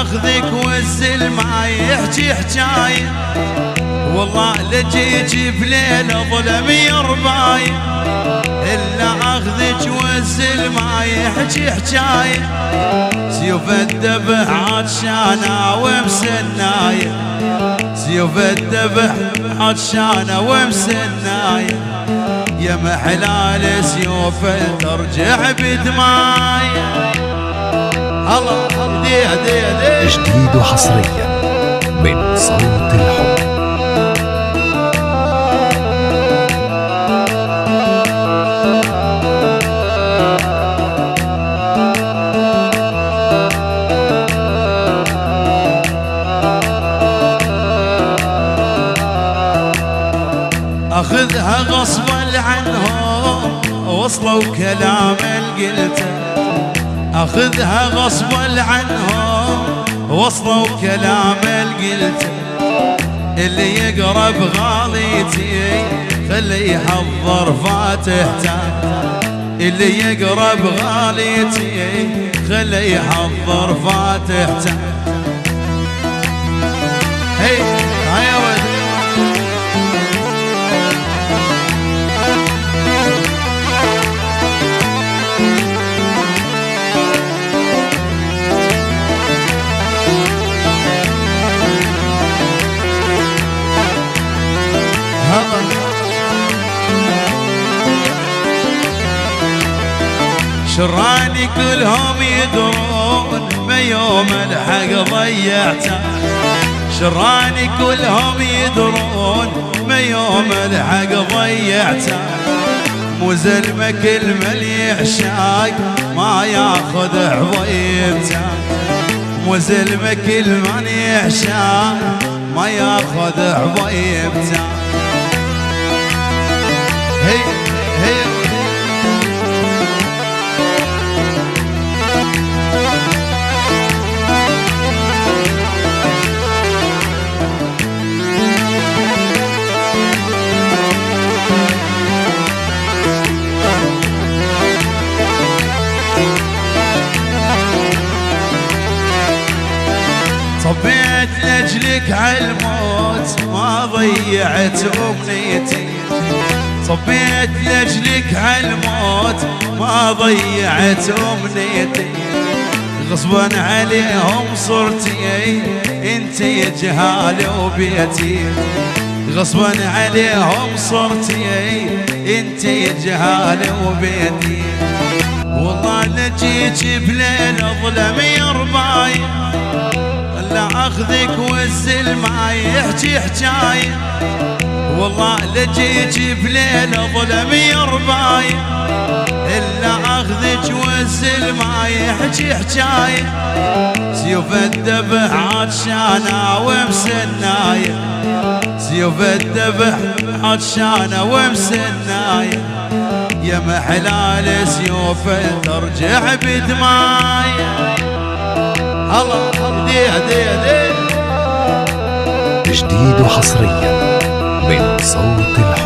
اخذك والزل ما يحكي حجايه، والله لجيك بليله ظلم يربايه، الا اخذك والزل ما يحكي حجايه، سيوف الذبح عطشانه ومسنايه، سيوف الذبح عطشانه ومسنايه، يا محلال سيوف ترجع بدمايه. الله دي جديد وحصريا من صوت الحب. اخذها غصبا عنهم وصلوا كلام القلته، اخذها غصبا عنهم وصلوا كلام القلته، اللي يقرب غاليتي خلي يحضر فاتحته، اللي يقرب غاليتي خلي يحضر فاتحته. هي هيا ولد شراني كلهم يدرون ما يوم الحق ضيعته، شراني كلهم يدرون ما يوم الحق ضيعته، مو زلمة كل من يعشاق ما ياخذ حضيبته، مو زلمة كل من يعشاق ما ياخذ حضيبته. هي هي صبيت لأجلك عالموت ما ضيعت أمنيتي، صبيت لأجلك عالموت ما ضيعت أمنيتي، غصبا عليهم صرتي انتي جهالي وبيتي، غصبا عليهم صرتي انتي جهالي وبيتي، والله لجيك بليل ظلم يربايه، لا اخذك والزل ما يحكي حجايه، والله لجيك بليل ظلم يربايه، الا اخذك والزل ما يحكي حجايه، سيوف الذبح عطشانه ومسنايه، سيوف الذبح عطشانه ومسنايه، يا محلال سيوف ترجع بدمايه. الله دي جديد وحصريا من صوت الحب.